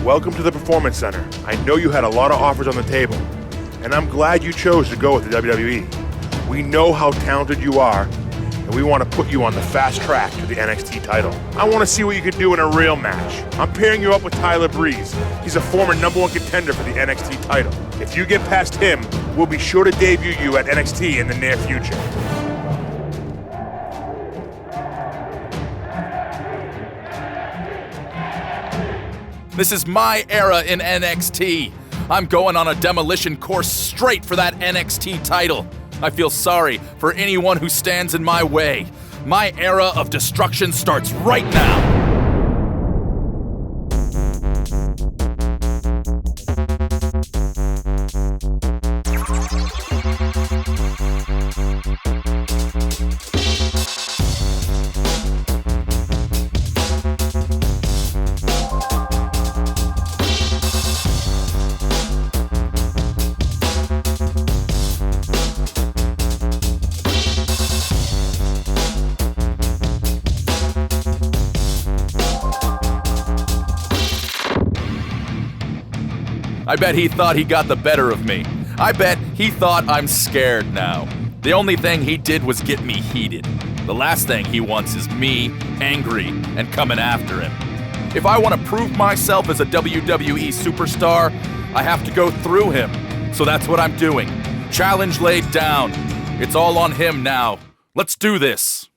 welcome to the Performance Center. I know you had a lot of offers on the table, and I'm glad you chose to go with the WWE. We know how talented you are, and we want to put you on the fast track to the NXT title. I want to see what you can do in a real match. I'm pairing you up with Tyler Breeze. He's a former #1 contender for the NXT title. If you get past him, we'll be sure to debut you at NXT in the near future. This is my era in NXT. I'm going on a demolition course straight for that NXT title. I feel sorry for anyone who stands in my way. My era of destruction starts right now. I bet he thought he got the better of me. I bet he thought I'm scared now. The only thing he did was get me heated. The last thing he wants is me angry and coming after him. If I want to prove myself as a WWE superstar, I have to go through him. So that's what I'm doing. Challenge laid down. It's all on him now. Let's do this.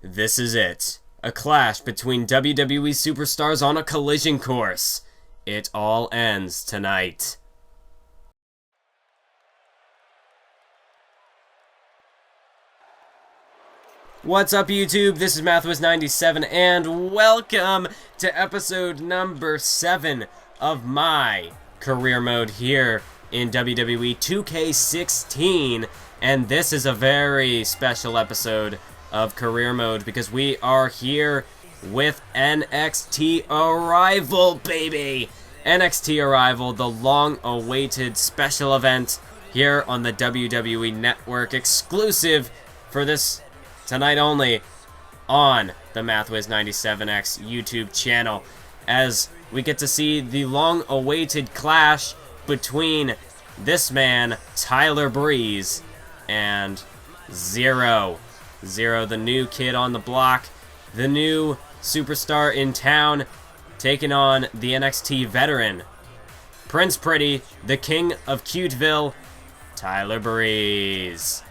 This is it. A clash between WWE superstars on a collision course. It all ends tonight. What's up, YouTube? This is Mathwas97, and welcome to episode number 7 of my career mode here in WWE 2K16. And this is a very special episode of career mode because we are here with NXT Arrival, baby! NXT Arrival, the long-awaited special event here on the WWE Network, exclusive for this tonight only on the Mathwas97X YouTube channel, as we get to see the long-awaited clash between this man, Tyler Breeze, and Zero, the new kid on the block, the new superstar in town, taking on the NXT veteran, Prince Pretty, the king of Cuteville, Tyler Breeze.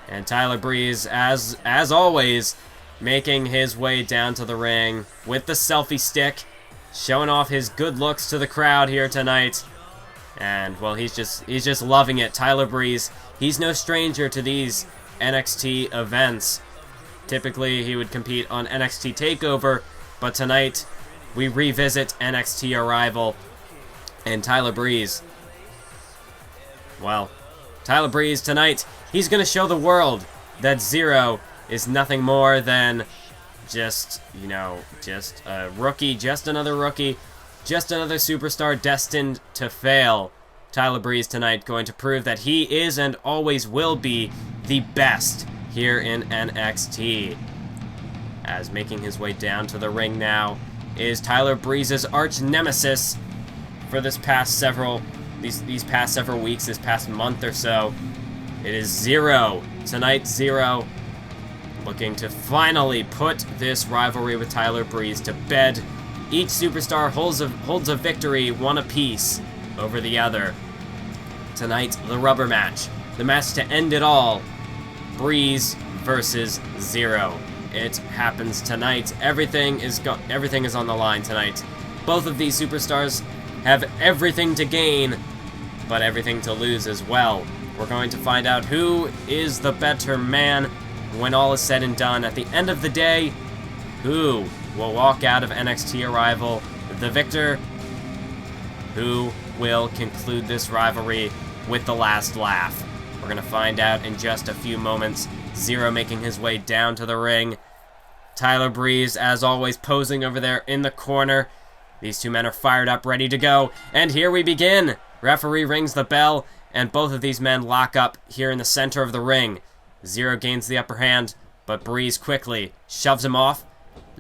And Tyler Breeze, as always, making his way down to the ring with the selfie stick, showing off his good looks to the crowd here tonight. And, well, he's just loving it. Tyler Breeze, he's no stranger to these NXT events. Typically, he would compete on NXT TakeOver, but tonight we revisit NXT Arrival. And Tyler Breeze, well, Tyler Breeze tonight, he's going to show the world that Zero is nothing more than just a rookie, just another rookie, just another superstar destined to fail. Tyler Breeze tonight going to prove that he is and always will be the best here in NXT. As making his way down to the ring now is Tyler Breeze's arch nemesis for these past several weeks, this past month or so. It is Zero. Tonight, Zero looking to finally put this rivalry with Tyler Breeze to bed. Each superstar holds a victory, one apiece, over the other. Tonight, the rubber match. The match to end it all. Breeze versus Zero. It happens tonight. Everything is on the line tonight. Both of these superstars have everything to gain, but everything to lose as well. We're going to find out who is the better man when all is said and done. At the end of the day, who will walk out of NXT Arrival the victor, who will conclude this rivalry with the last laugh. We're going to find out in just a few moments. Zero making his way down to the ring. Tyler Breeze, as always, posing over there in the corner. These two men are fired up, ready to go. And here we begin. Referee rings the bell, and both of these men lock up here in the center of the ring. Zero gains the upper hand, but Breeze quickly shoves him off.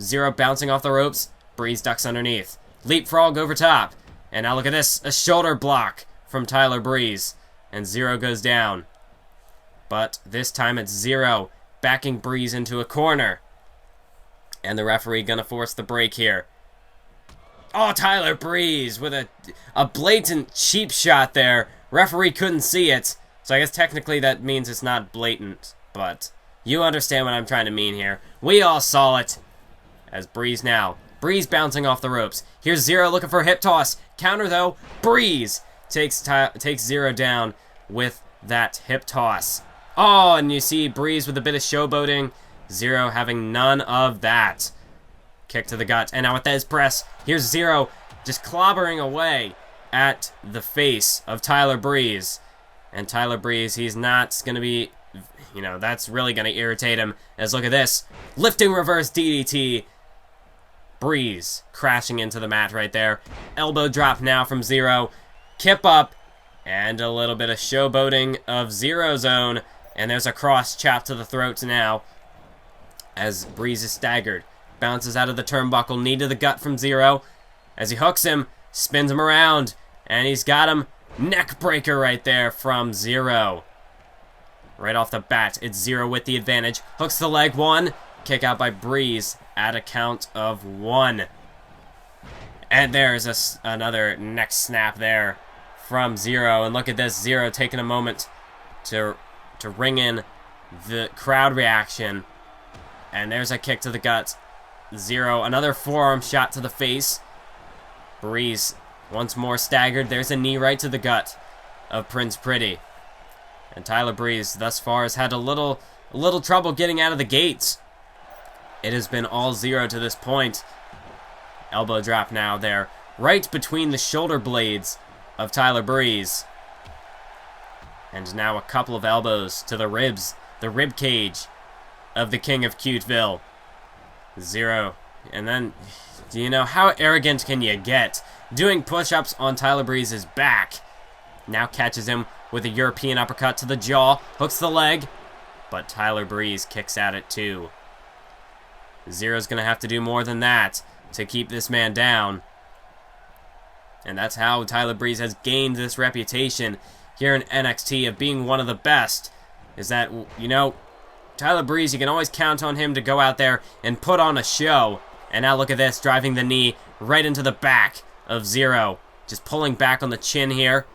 Zero bouncing off the ropes. Breeze ducks underneath. Leapfrog over top. And now look at this. A shoulder block from Tyler Breeze. And Zero goes down. But this time it's Zero backing Breeze into a corner. And the referee gonna force the break here. Oh, Tyler Breeze with a blatant cheap shot there. Referee couldn't see it. So I guess technically that means it's not blatant. But you understand what I'm trying to mean here. We all saw it. As Breeze now. Breeze bouncing off the ropes. Here's Zero looking for a hip toss. Counter though. Breeze takes Zero down with that hip toss. Oh, and you see Breeze with a bit of showboating. Zero having none of that. Kick to the gut. And now with that press, here's Zero just clobbering away at the face of Tyler Breeze. And Tyler Breeze, he's not going to be, that's really going to irritate him. As look at this. Lifting reverse DDT. Breeze crashing into the mat right there. Elbow drop now from Zero. Kip up. And a little bit of showboating of Zero's own. And there's a cross chop to the throat now. As Breeze is staggered. Bounces out of the turnbuckle. Knee to the gut from Zero. As he hooks him. Spins him around. And he's got him. Neck breaker right there from Zero. Right off the bat. It's Zero with the advantage. Hooks the leg. One. Kick out by Breeze at a count of 1. And there's another neck snap there from Zero. And look at this. Zero taking a moment to ring in the crowd reaction. And there's a kick to the gut. Zero, another forearm shot to the face. Breeze once more staggered. There's a knee right to the gut of Prince Pretty. And Tyler Breeze thus far has had a little trouble getting out of the gates. It has been all Zero to this point. Elbow drop now there. Right between the shoulder blades of Tyler Breeze. And now a couple of elbows to the ribs. The rib cage of the King of Cuteville. Zero. And then, how arrogant can you get? Doing push-ups on Tyler Breeze's back. Now catches him with a European uppercut to the jaw. Hooks the leg. But Tyler Breeze kicks out at 2. Zero's going to have to do more than that to keep this man down. And that's how Tyler Breeze has gained this reputation here in NXT of being one of the best. Is that, Tyler Breeze, you can always count on him to go out there and put on a show. And now look at this, driving the knee right into the back of Zero. Just pulling back on the chin here.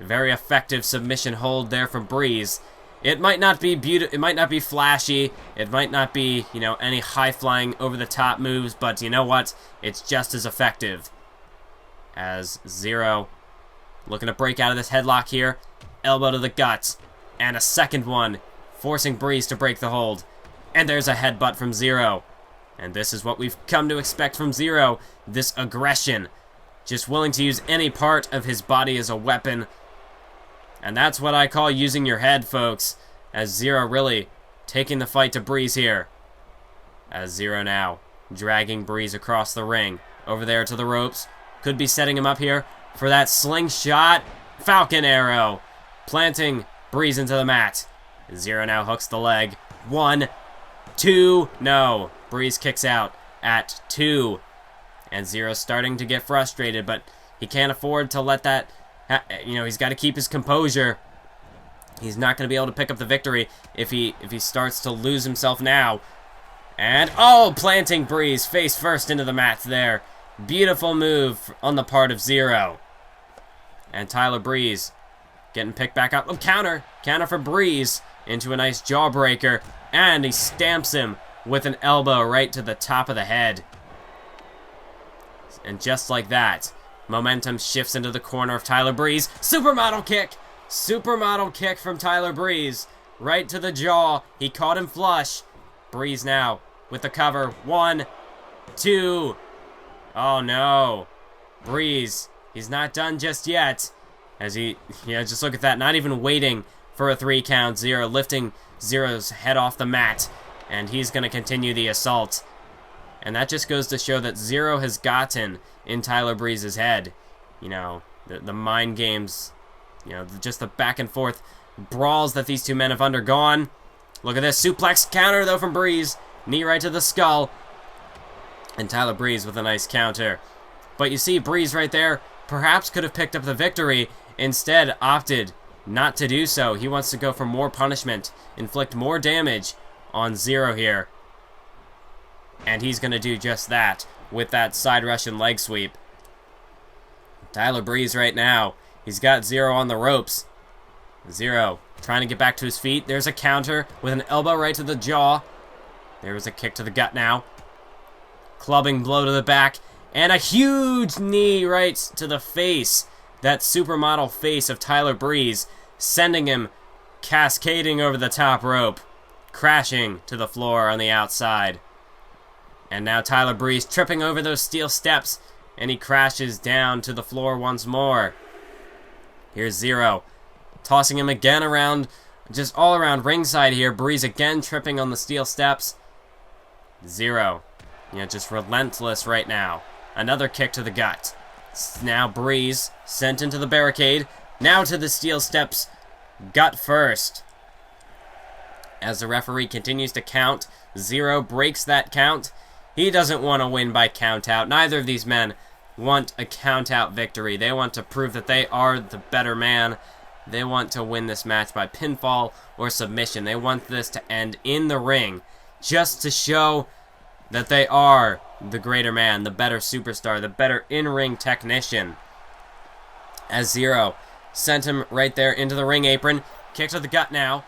Very effective submission hold there from Breeze. It might not be it might not be flashy. It might not be, any high-flying, over-the-top moves. But you know what? It's just as effective. As Zero looking to break out of this headlock here. Elbow to the gut. And a second one. Forcing Breeze to break the hold. And there's a headbutt from Zero. And this is what we've come to expect from Zero. This aggression. Just willing to use any part of his body as a weapon. And that's what I call using your head, folks. As Zero really taking the fight to Breeze here. As Zero now dragging Breeze across the ring. Over there to the ropes. Could be setting him up here for that slingshot. Falcon arrow. Planting Breeze into the mat. Zero now hooks the leg. 1, 2, no. Breeze kicks out at 2. And Zero's starting to get frustrated, but he can't afford to let that, he's got to keep his composure. He's not going to be able to pick up the victory if he starts to lose himself now. And, planting Breeze face first into the mat there. Beautiful move on the part of Zero. And Tyler Breeze getting picked back up. Counter for Breeze into a nice jawbreaker. And he stamps him with an elbow right to the top of the head. And just like that, momentum shifts into the corner of Tyler Breeze. Supermodel kick! Supermodel kick from Tyler Breeze. Right to the jaw. He caught him flush. Breeze now with the cover. 1, 2. Oh no. Breeze. He's not done just yet. As just look at that. Not even waiting for a 3 count. Zero lifting Zero's head off the mat. And he's going to continue the assault. And that just goes to show that Zero has gotten in Tyler Breeze's head. You know, the mind games, you know, just the back and forth brawls that these two men have undergone. Look at this suplex counter, though, from Breeze. Knee right to the skull. And Tyler Breeze with a nice counter. But you see, Breeze right there perhaps could have picked up the victory. Instead, opted not to do so. He wants to go for more punishment, inflict more damage on Zero here. And he's going to do just that with that side Russian leg sweep. Tyler Breeze right now, he's got Zero on the ropes. Zero trying to get back to his feet. There's a counter with an elbow right to the jaw. There's a kick to the gut now. Clubbing blow to the back. And a huge knee right to the face. That supermodel face of Tyler Breeze, sending him cascading over the top rope, crashing to the floor on the outside. And now Tyler Breeze tripping over those steel steps, and he crashes down to the floor once more. Here's Zero, tossing him again around, just all around ringside here. Breeze again tripping on the steel steps. Zero, just relentless right now. Another kick to the gut. Now Breeze sent into the barricade. Now to the steel steps. Gut first. As the referee continues to count, Zero breaks that count. He doesn't want to win by count out. Neither of these men want a count out victory. They want to prove that they are the better man. They want to win this match by pinfall or submission. They want this to end in the ring, just to show that they are the greater man, the better superstar, the better in-ring technician. As Zero sent him right there into the ring apron. Kick to the gut now.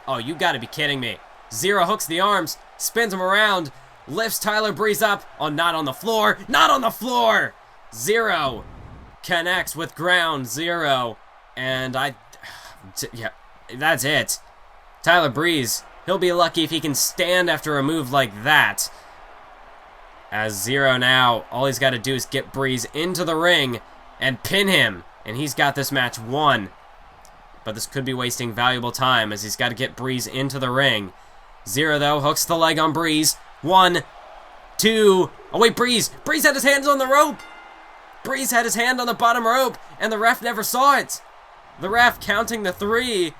Oh, you gotta be kidding me. Zero hooks the arms, spins him around, lifts Tyler Breeze up. Oh, not on the floor. Not on the floor! Zero connects with ground zero. And yeah, that's it. Tyler Breeze, he'll be lucky if he can stand after a move like that. As Zero now, all he's got to do is get Breeze into the ring and pin him. And he's got this match won. But this could be wasting valuable time as he's got to get Breeze into the ring. Zero, though, hooks the leg on Breeze. 1, 2. Oh, wait, Breeze. Breeze had his hands on the rope. Breeze had his hand on the bottom rope, and the ref never saw it. The ref counting the 3.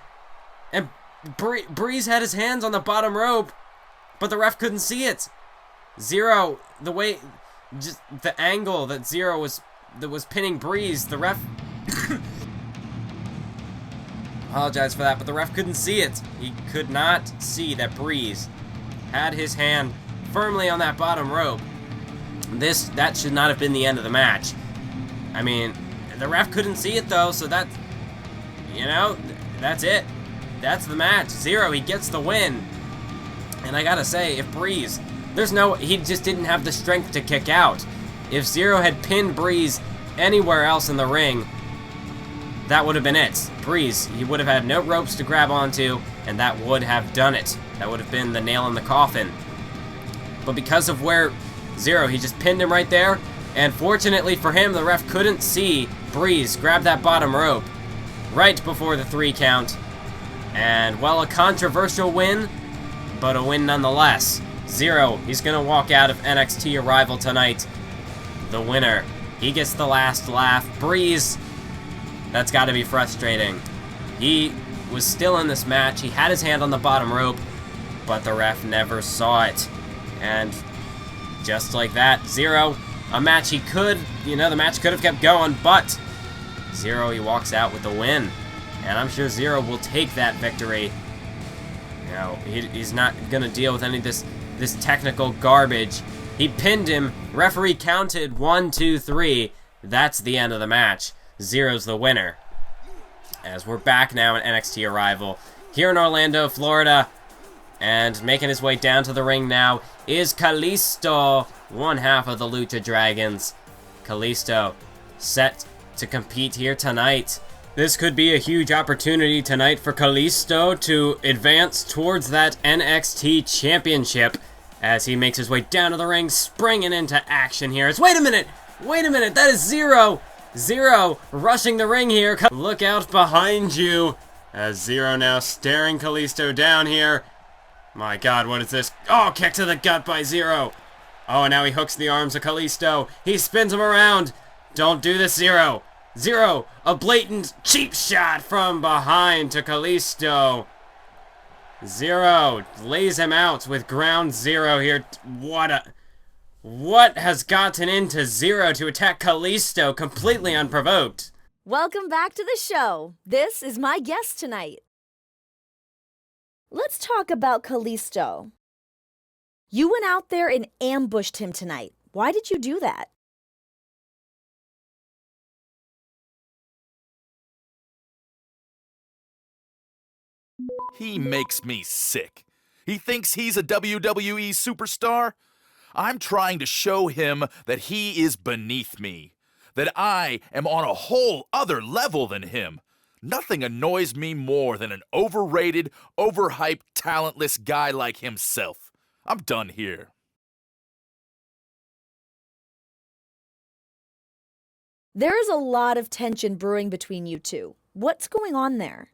And Breeze had his hands on the bottom rope, but the ref couldn't see it. Zero, the way, just the angle that Zero was pinning Breeze, the ref apologize for that, but the ref couldn't see it. He could not see that Breeze had his hand firmly on that bottom rope. That should not have been the end of the match. I mean, the ref couldn't see it though, so that's it. That's the match. Zero, he gets the win. And I gotta say, if Breeze, he just didn't have the strength to kick out. If Zero had pinned Breeze anywhere else in the ring, that would have been it. Breeze, he would have had no ropes to grab onto, and that would have done it. That would have been the nail in the coffin. But because of where Zero, he just pinned him right there, and fortunately for him, the ref couldn't see Breeze grab that bottom rope right before the 3 count. And, well, a controversial win, but a win nonetheless. Zero, he's going to walk out of NXT Arrival tonight the winner. He gets the last laugh. Breeze, that's got to be frustrating. He was still in this match. He had his hand on the bottom rope, but the ref never saw it. And just like that, Zero, a match he could, the match could have kept going, but Zero, he walks out with the win. And I'm sure Zero will take that victory. He's not going to deal with any of this technical garbage. He pinned him. Referee counted 1, 2, 3. That's the end of the match. Zero's the winner. As we're back now in NXT Arrival here in Orlando, Florida. And making his way down to the ring now is Kalisto, one half of the Lucha Dragons. Kalisto set to compete here tonight. This could be a huge opportunity tonight for Kalisto to advance towards that NXT Championship. as he makes his way down to the ring, springing into action here. Wait a minute, that is Zero. Zero rushing the ring here. Look out behind you, as Zero now staring Kalisto down here. My God, what is this? Oh, kick to the gut by Zero. Oh, and now he hooks the arms of Kalisto. He spins him around. Don't do this, Zero. Zero, a blatant cheap shot from behind to Kalisto. Zero lays him out with ground zero here. What has gotten into Zero to attack Kalisto completely unprovoked? Welcome back to the show. This is my guest tonight. Let's talk about Kalisto. You went out there and ambushed him tonight. Why did you do that? He makes me sick. He thinks he's a WWE superstar? I'm trying to show him that he is beneath me, that I am on a whole other level than him. Nothing annoys me more than an overrated, overhyped, talentless guy like himself. I'm done here. There is a lot of tension brewing between you two. What's going on there?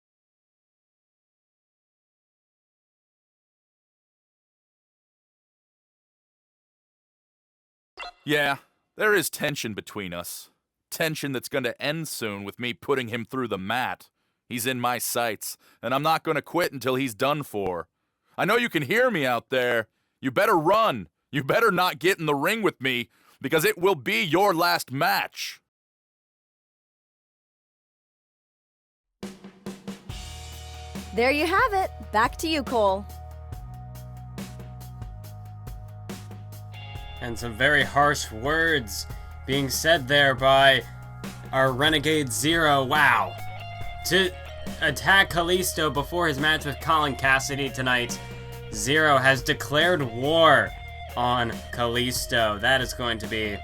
Yeah, there is tension between us. Tension that's going to end soon with me putting him through the mat. He's in my sights, and I'm not going to quit until he's done for. I know you can hear me out there. You better run. You better not get in the ring with me, because it will be your last match. There you have it. Back to you, Cole. And some very harsh words being said there by our Renegade Zero. Wow. To attack Kalisto before his match with Colin Cassidy tonight, Zero has declared war on Kalisto. That is going to be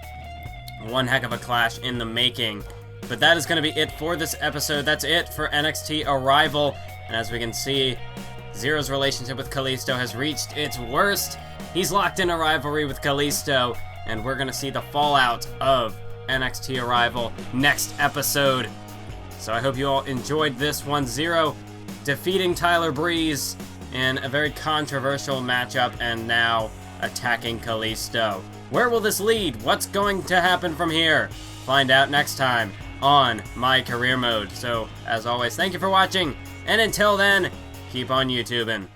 one heck of a clash in the making. But that is going to be it for this episode. That's it for NXT Arrival. And as we can see, Zero's relationship with Kalisto has reached its worst. He's locked in a rivalry with Kalisto, and we're going to see the fallout of NXT Arrival next episode. So I hope you all enjoyed this one. Zero defeating Tyler Breeze in a very controversial matchup, and now attacking Kalisto. Where will this lead? What's going to happen from here? Find out next time on My Career Mode. So, as always, thank you for watching, and until then, keep on YouTubing.